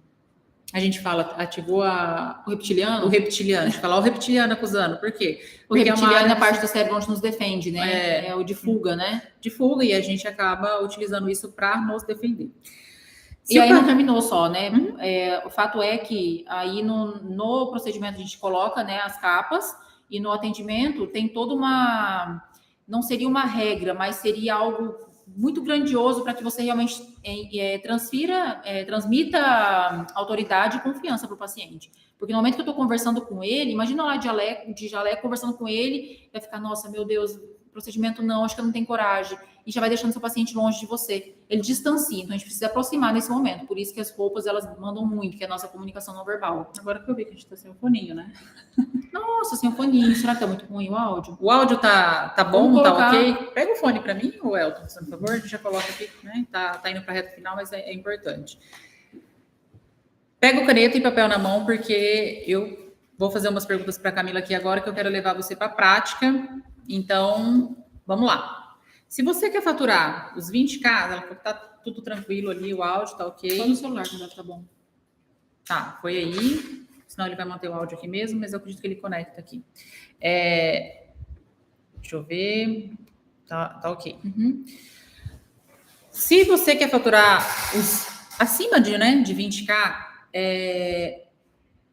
A gente fala, ativou o reptiliano? O reptiliano. A gente fala, o reptiliano acusando. Por quê? Porque reptiliano é a parte do cérebro onde nos defende, né? É o de fuga, né? De fuga, e a gente acaba utilizando isso para nos defender. E aí não terminou só, né? O fato é que aí no procedimento a gente coloca, né, as capas e no atendimento tem toda uma... Não seria uma regra, mas seria algo muito grandioso para que você realmente transmita autoridade e confiança para o paciente. Porque no momento que eu estou conversando com ele, imagina lá de jaleco conversando com ele, vai ficar, nossa, meu Deus, procedimento não, acho que eu não tenho coragem. E já vai deixando seu paciente longe de você. Ele distancia, então a gente precisa aproximar nesse momento. Por isso que as roupas, elas mandam muito, que é a nossa comunicação não verbal. Agora que eu vi que a gente tá sem o foninho, né? Nossa, sem o foninho. Será que tá muito ruim o áudio? O áudio tá bom, tá ok? Pega o fone para mim, o Elton, por favor. A gente já coloca aqui, né? Tá indo para a reta final, mas é importante. Pega o caneta e papel na mão, porque eu vou fazer umas perguntas para a Camila aqui agora, que eu quero levar você para a prática. Então, vamos lá. Se você quer faturar os 20K, ela falou que tá tudo tranquilo ali, o áudio tá ok. Só no celular que deve tá bom. Tá, foi aí. Senão ele vai manter o áudio aqui mesmo, mas eu acredito que ele conecta aqui. Deixa eu ver. Tá ok. Se você quer faturar acima de 20K,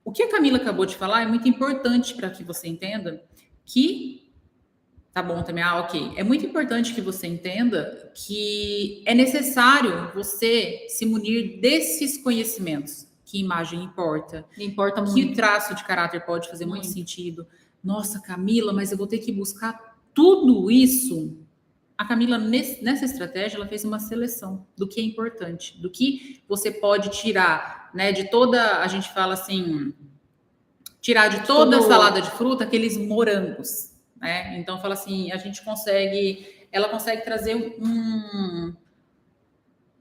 O que a Camila acabou de falar é muito importante para que você entenda que tá bom também, ok. É muito importante que você entenda que é necessário você se munir desses conhecimentos. Que imagem importa, Importa que muito. traço de caráter pode fazer muito Muito. sentido. Nossa, Camila, mas eu vou ter que buscar tudo isso. A Camila, nessa estratégia, ela fez uma seleção do que é importante, do que você pode tirar, né? De toda, a gente fala assim, tirar de toda a salada de fruta aqueles morangos, né? Então fala assim, ela consegue trazer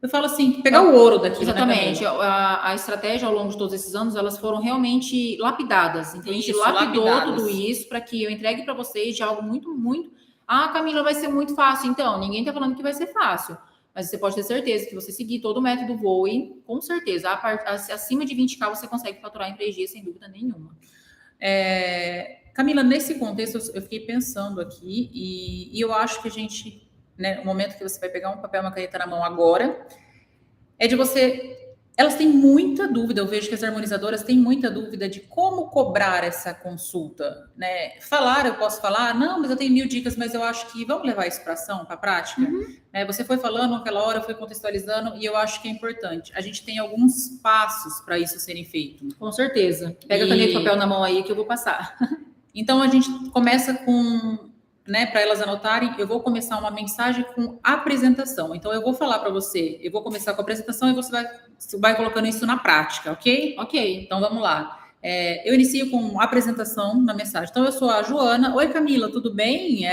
eu falo assim, pegar o ouro daquilo, exatamente. Né, a estratégia ao longo de todos esses anos, elas foram realmente lapidadas. Então, a gente lapidou lapidadas. tudo isso para que eu entregue para vocês de algo muito, muito. Ah, Camila, vai ser muito fácil. Então, ninguém está falando que vai ser fácil. Mas você pode ter certeza que você seguir todo o método Voe, com certeza, acima de 20k você consegue faturar em 3 dias, sem dúvida nenhuma. Camila, nesse contexto, eu fiquei pensando aqui e eu acho que a gente, né, o momento que você vai pegar um papel e uma caneta na mão agora, é de você... Elas têm muita dúvida, eu vejo que as harmonizadoras têm muita dúvida de como cobrar essa consulta, né? Eu posso falar, não, mas eu tenho 1000 dicas, mas eu acho que vamos levar isso para ação, para prática. Você foi falando naquela hora, foi contextualizando, e eu acho que é importante. A gente tem alguns passos para isso serem feitos. Com certeza. Pega a caneta e papel na mão aí que eu vou passar. Então a gente começa com, né, para elas anotarem, eu vou começar uma mensagem com apresentação. Então eu vou falar para você, eu vou começar com a apresentação e você vai colocando isso na prática, ok? Ok. Então vamos lá. Eu inicio com apresentação na mensagem. Então eu sou a Joana. Oi, Camila, tudo bem?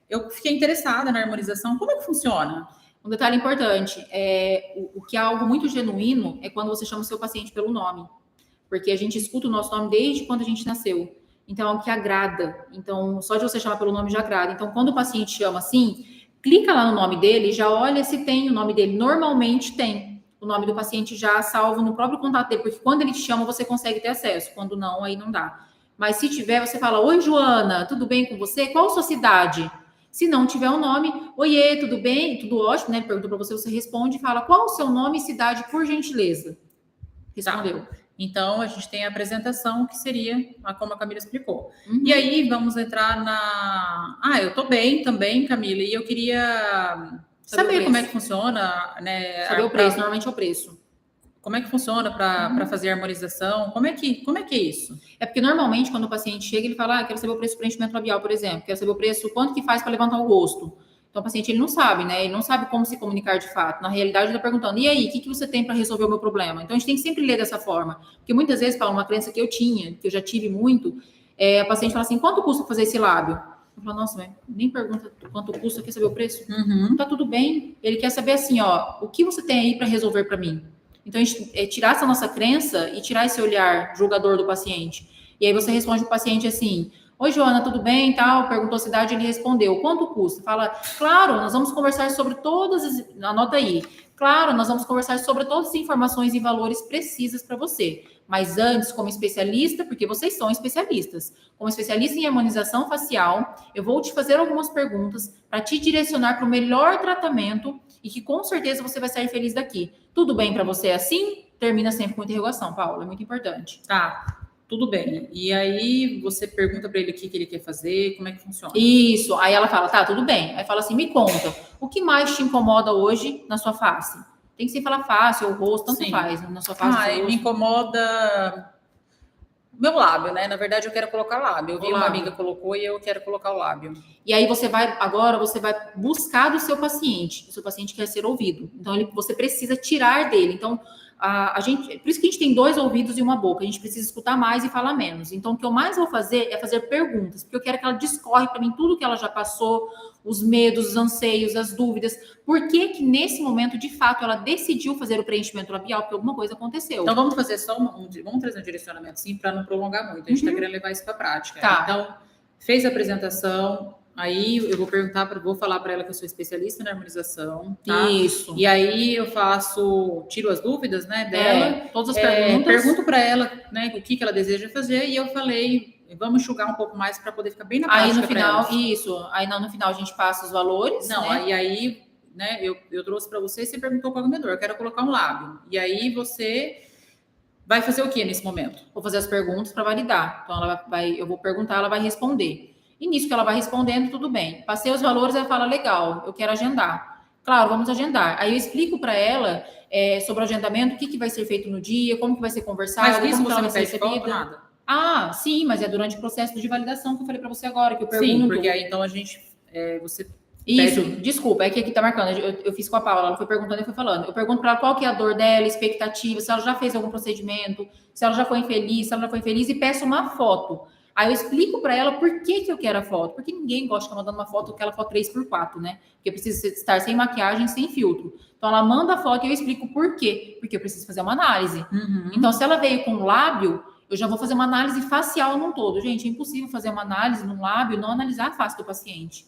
Eu fiquei interessada na harmonização. Como é que funciona? Um detalhe importante, o que é algo muito genuíno é quando você chama o seu paciente pelo nome. Porque a gente escuta o nosso nome desde quando a gente nasceu. Então, é o que agrada. Então, só de você chamar pelo nome já agrada. Então, quando o paciente chama assim, clica lá no nome dele, já olha se tem o nome dele. Normalmente tem o nome do paciente já salvo no próprio contato dele, porque quando ele te chama, você consegue ter acesso. Quando não, aí não dá. Mas se tiver, você fala: oi, Joana, tudo bem com você? Qual a sua cidade? Se não tiver o nome, oiê, tudo bem? Tudo ótimo, né? Pergunta para você, você responde e fala: qual o seu nome e cidade, por gentileza? Respondeu. Tá. Então, a gente tem a apresentação, que seria como a Camila explicou. E aí, vamos entrar na... eu tô bem também, Camila, e eu queria saber como é que funciona, né? Saber o preço, normalmente é o preço. Como é que funciona para fazer a harmonização? Como é que é isso? É porque, normalmente, quando o paciente chega, ele fala, quero saber o preço do preenchimento labial, por exemplo. Quero saber o preço, quanto que faz para levantar o rosto. Então, o paciente, ele não sabe, né? Ele não sabe como se comunicar de fato. Na realidade, ele está perguntando, e aí, o que você tem para resolver o meu problema? Então, a gente tem que sempre ler dessa forma. Porque muitas vezes, Paulo, uma crença que eu tinha, que eu já tive muito, a paciente fala assim, quanto custa fazer esse lábio? Eu falo, nossa, nem pergunta quanto custa, quer saber o preço? Tá tudo bem. Ele quer saber assim, o que você tem aí para resolver para mim? Então, a gente tirar essa nossa crença e tirar esse olhar julgador do paciente. E aí você responde para o paciente assim, oi, Joana, tudo bem? Tal, perguntou a cidade, ele respondeu, quanto custa? Fala, claro, nós vamos conversar sobre anota aí, claro, nós vamos conversar sobre todas as informações e valores precisas para você. Mas antes, como especialista, porque vocês são especialistas, como especialista em harmonização facial, eu vou te fazer algumas perguntas para te direcionar para o melhor tratamento e que com certeza você vai sair feliz daqui. Tudo bem para você assim? Termina sempre com interrogação, Paula, é muito importante. Tá. Tudo bem. E aí você pergunta para ele o que ele quer fazer, como é que funciona. Isso. Aí ela fala, tá, tudo bem. Aí fala assim, me conta, o que mais te incomoda hoje na sua face? Tem que ser falar face ou rosto, tanto faz, na sua face. Me incomoda meu lábio, né? Na verdade, eu quero colocar lábio. Eu vi uma amiga colocou e eu quero colocar o lábio. E aí você vai buscar do seu paciente. O seu paciente quer ser ouvido. Então, você precisa tirar dele. Então, por isso que a gente tem 2 ouvidos e uma boca. A gente precisa escutar mais e falar menos. Então, o que eu mais vou fazer é fazer perguntas, porque eu quero que ela discorre para mim tudo que ela já passou, os medos, os anseios, as dúvidas. Por que nesse momento, de fato, ela decidiu fazer o preenchimento labial? Porque alguma coisa aconteceu. Então, vamos fazer só vamos trazer um direcionamento, sim, para não prolongar muito. A gente está querendo levar isso para a prática. Tá. Então, fez a apresentação. Aí eu vou falar para ela que eu sou especialista na harmonização, tá? Isso. E aí eu tiro as dúvidas, né, dela. Todas as perguntas. Pergunto para ela, né, o que ela deseja fazer e eu falei, vamos enxugar um pouco mais para poder ficar bem na prática. Aí no final, isso. Aí no final a gente passa os valores. Não, né? aí, né, eu trouxe para você e você perguntou qual é o medidor. Eu quero colocar um lábio. E aí você vai fazer o que nesse momento? Vou fazer as perguntas para validar. Então, eu vou perguntar, ela vai responder. E nisso que ela vai respondendo, tudo bem. Passei os valores, ela fala, legal, eu quero agendar. Claro, vamos agendar. Aí eu explico para ela sobre o agendamento, o que vai ser feito no dia, como que vai ser conversado, mas isso como você ela não vai ser pede foto, recebida. nada? Ah, sim, mas é durante o processo de validação que eu falei para você agora, que eu pergunto. Sim, porque aí então a gente, você... Isso, desculpa, é que aqui tá marcando, eu fiz com a Paula, ela foi perguntando e foi falando. Eu pergunto para ela qual que é a dor dela, expectativa, se ela já fez algum procedimento, se ela já foi infeliz, se ela já foi infeliz, e peço uma foto. Aí eu explico para ela por que eu quero a foto, porque ninguém gosta de ficar mandando uma foto, aquela foto 3x4, né? Porque precisa estar sem maquiagem, sem filtro. Então ela manda a foto e eu explico por quê, porque eu preciso fazer uma análise. Então se ela veio com lábio, eu já vou fazer uma análise facial num todo. Gente, é impossível fazer uma análise num lábio e não analisar a face do paciente.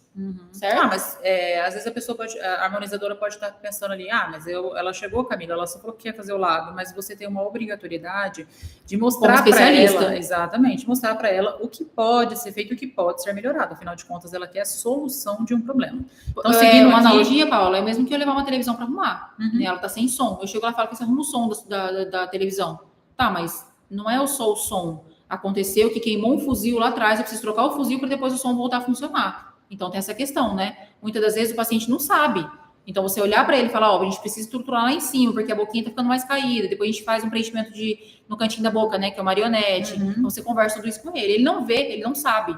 Certo? Mas às vezes a pessoa pode, a harmonizadora pode estar pensando ali, mas ela chegou, Camila, ela só falou que quer fazer o lábio, mas você tem uma obrigatoriedade de mostrar para ela, exatamente, mostrar para ela o que pode ser feito, o que pode ser melhorado. Afinal de contas, ela quer a solução de um problema. Então, seguindo uma analogia, Paula, é mesmo que eu levar uma televisão para arrumar. Né? Ela tá sem som. Eu chego lá e falo que você arruma o som da televisão. Tá, mas não é só o som. Aconteceu que queimou um fuzil lá atrás, eu preciso trocar o fuzil para depois o som voltar a funcionar. Então tem essa questão, né? Muitas das vezes o paciente não sabe. Então você olhar para ele e falar, a gente precisa estruturar lá em cima, porque a boquinha tá ficando mais caída. Depois a gente faz um preenchimento no cantinho da boca, né? Que é o marionete. Então você conversa tudo isso com ele. Ele não vê, ele não sabe.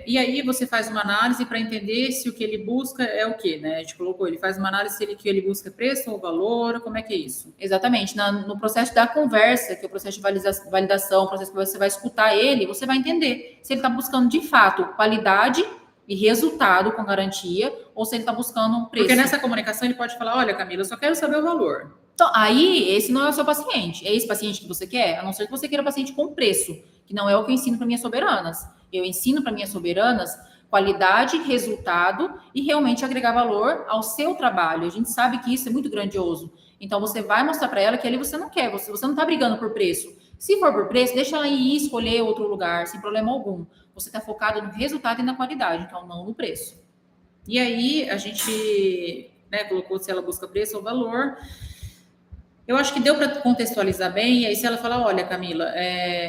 E aí você faz uma análise para entender se o que ele busca é o quê, né? A gente colocou, ele faz uma análise se o que ele busca é preço ou valor, como é que é isso? Exatamente. No processo da conversa, que é o processo de validação, o processo que você vai escutar ele, você vai entender se ele está buscando de fato qualidade e resultado com garantia, ou se ele está buscando um preço. Porque nessa comunicação ele pode falar, olha, Camila, eu só quero saber o valor. Então, aí, esse não é o seu paciente. É esse paciente que você quer? A não ser que você queira paciente com preço, que não é o que eu ensino para minhas soberanas. Eu ensino para minhas soberanas qualidade, resultado e realmente agregar valor ao seu trabalho. A gente sabe que isso é muito grandioso. Então, você vai mostrar para ela que ali você não quer, você não está brigando por preço. Se for por preço, deixa ela ir escolher outro lugar, sem problema algum. Você está focado no resultado e na qualidade, então não no preço. E aí, a gente colocou se ela busca preço ou valor. Eu acho que deu para contextualizar bem. E aí, se ela falar, olha, Camila,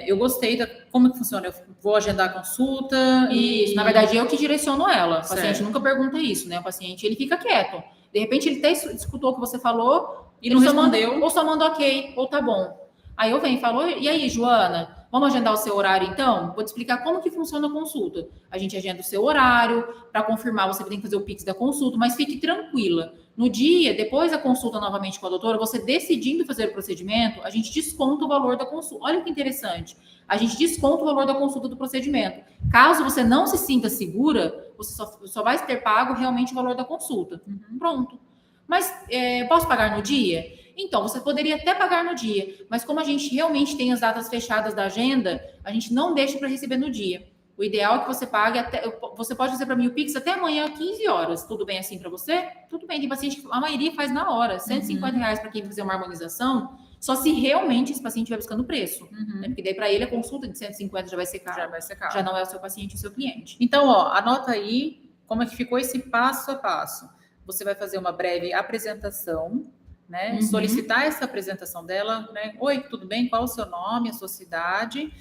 eu gostei como que funciona, eu vou agendar a consulta. Isso, na verdade, eu que direciono ela. O paciente nunca pergunta isso, né? O paciente, ele fica quieto. De repente, ele até escutou o que você falou e não respondeu. Ou só manda ok, ou tá bom. Aí eu venho e falo, e aí, Joana, vamos agendar o seu horário, então? Vou te explicar como que funciona a consulta. A gente agenda o seu horário, para confirmar, você tem que fazer o Pix da consulta, mas fique tranquila. No dia, depois da consulta novamente com a doutora, você decidindo fazer o procedimento, a gente desconta o valor da consulta. Olha que interessante. A gente desconta o valor da consulta do procedimento. Caso você não se sinta segura, você só vai ter pago realmente o valor da consulta. Pronto. Mas posso pagar no dia? Então, você poderia até pagar no dia, mas como a gente realmente tem as datas fechadas da agenda, a gente não deixa para receber no dia. O ideal é que você pague você pode fazer para mim o Pix até amanhã, 15 horas. Tudo bem assim para você? Tudo bem, tem paciente que a maioria faz na hora. R$150 para quem fazer uma harmonização, só se realmente esse paciente estiver buscando preço. Né? Porque daí para ele a consulta de 150 já vai ser caro. Já não é o seu paciente, é o seu cliente. Então, anota aí como é que ficou esse passo a passo. Você vai fazer uma breve apresentação, né? Solicitar essa apresentação dela, né? Oi, tudo bem? Qual o seu nome, a sua cidade?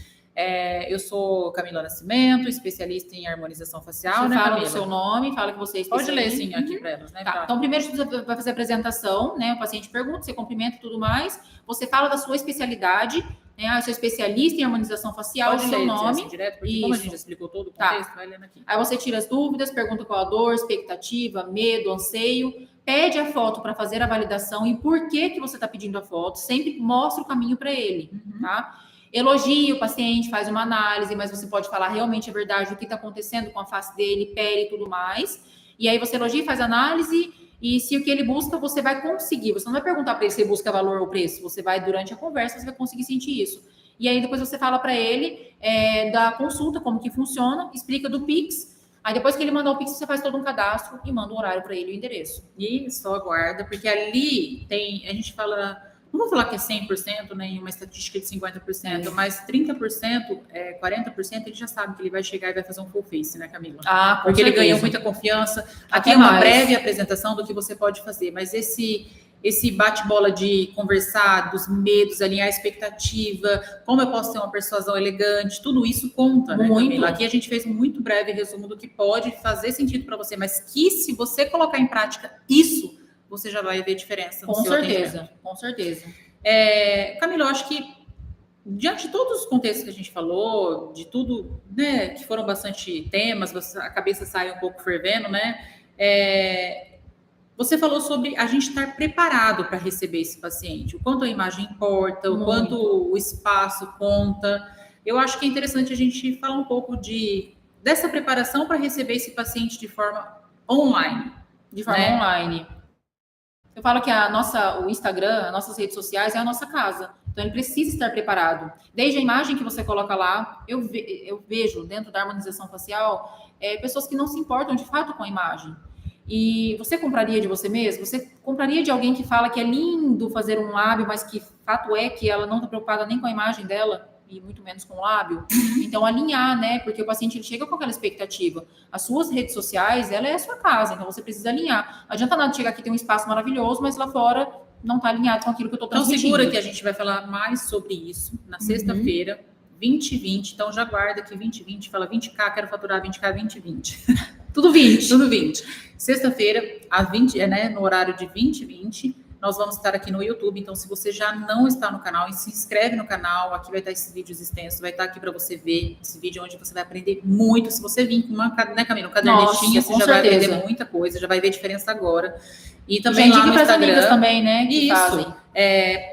Eu sou Camila Nascimento, especialista em harmonização facial, né, Fala o seu nome, fala que você é especialista. Pode ler, sim, aqui para elas, né? Tá. Então, primeiro você vai fazer a apresentação, né? O paciente pergunta, você cumprimenta e tudo mais. Você fala da sua especialidade, né? Eu sou especialista em harmonização facial, o seu nome. Assim, direto, porque como a gente já explicou todo o contexto, vai lendo aqui. Aí você tira as dúvidas, pergunta qual a dor, expectativa, medo, anseio. Pede a foto para fazer a validação e por que você está pedindo a foto. Sempre mostra o caminho para ele, tá? Elogia o paciente, faz uma análise, mas você pode falar realmente a verdade, o que está acontecendo com a face dele, pele e tudo mais. E aí você elogia, faz análise, e se o que ele busca, você vai conseguir. Você não vai perguntar para ele se ele busca valor ou preço, você vai, durante a conversa, você vai conseguir sentir isso. E aí depois você fala para ele da consulta, como que funciona, explica do Pix. Aí depois que ele mandar o Pix, você faz todo um cadastro e manda o horário para ele e o endereço. E só aguarda, porque ali a gente fala... Não vou falar que é 100%, nem uma estatística de 50%, mas 30%, 40%, ele já sabe que ele vai chegar e vai fazer um full face, né, Camila? Porque ele ganhou muita confiança. Aqui é uma breve apresentação do que você pode fazer, mas esse bate-bola de conversar, dos medos, alinhar a expectativa, como eu posso ter uma persuasão elegante, tudo isso conta, né, Camila? Aqui a gente fez um muito breve resumo do que pode fazer sentido para você, mas que se você colocar em prática isso, você já vai ver diferença no seu atendimento. Com certeza. Camila, eu acho que diante de todos os contextos que a gente falou, de tudo, né, que foram bastante temas, a cabeça sai um pouco fervendo, né? Você falou sobre a gente estar preparado para receber esse paciente, o quanto a imagem importa, o quanto o espaço conta. Eu acho que é interessante a gente falar um pouco dessa preparação para receber esse paciente de forma online. Online. Eu falo que o Instagram, as nossas redes sociais é a nossa casa. Então, ele precisa estar preparado. Desde a imagem que você coloca lá, eu vejo dentro da harmonização facial pessoas que não se importam de fato com a imagem. E você compraria de você mesmo? Você compraria de alguém que fala que é lindo fazer um lábio, mas que fato é que ela não está preocupada nem com a imagem dela? E muito menos com o lábio. Então, alinhar, né? Porque o paciente ele chega com aquela expectativa. As suas redes sociais, ela é a sua casa, então você precisa alinhar. Não adianta nada chegar aqui, ter um espaço maravilhoso, mas lá fora não está alinhado com aquilo que eu estou transmitindo. Então, segura que a gente vai falar mais sobre isso na sexta-feira, 2020. Então, já guarda que 2020, fala 20k, quero faturar 20k, 2020. Tudo 20. Tudo 20. Sexta-feira, às 20, né, no horário de 20h20. Nós vamos estar aqui no YouTube, então se você já não está no canal, se inscreve no canal, aqui vai estar esses vídeos extensos, vai estar aqui para você ver esse vídeo onde você vai aprender muito. Se você vir com uma, né, Camila, um cadernetinho, você já vai aprender muita coisa, já vai ver diferença agora. E também lá no Instagram também, né? Que isso. Fazem.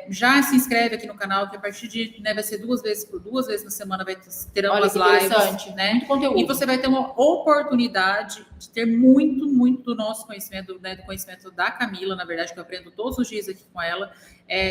Já se inscreve aqui no canal, que a partir de, né, vai ser duas vezes na semana, terão as lives, né? Muito conteúdo. E você vai ter uma oportunidade de ter muito do nosso conhecimento, né, do conhecimento da Camila, na verdade, que eu aprendo todos os dias aqui com ela,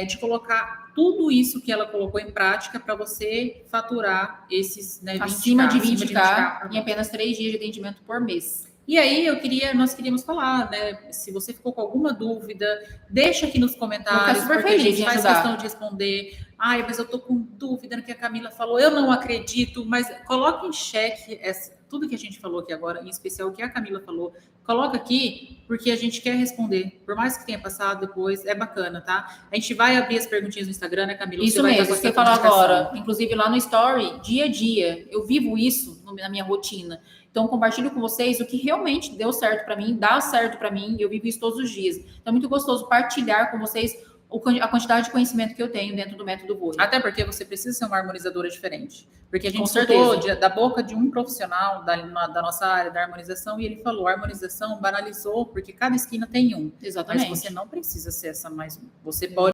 de colocar tudo isso que ela colocou em prática para você faturar esses, né, 20K, acima de 20K em apenas 3 dias de atendimento por mês. E aí, nós queríamos falar, né? Se você ficou com alguma dúvida, deixa aqui nos comentários, super porque a gente faz questão de responder. Ai, mas eu tô com dúvida no que a Camila falou, eu não acredito, mas coloca em xeque tudo que a gente falou aqui agora, em especial o que a Camila falou, coloca aqui, porque a gente quer responder. Por mais que tenha passado depois, é bacana, tá? A gente vai abrir as perguntinhas no Instagram, né, Camila? Isso mesmo, você falou agora. Inclusive lá no Story, dia a dia, eu vivo isso na minha rotina. Então, compartilho com vocês o que realmente deu certo para mim, dá certo para mim, e eu vivo isso todos os dias. Então, é muito gostoso partilhar com vocês a quantidade de conhecimento que eu tenho dentro do método Voe. Até porque você precisa ser uma harmonizadora diferente. Porque a gente escutou da boca de um profissional da nossa área da harmonização, e ele falou, a harmonização banalizou porque cada esquina tem um. Exatamente. Mas você não precisa ser essa mais um. Você pode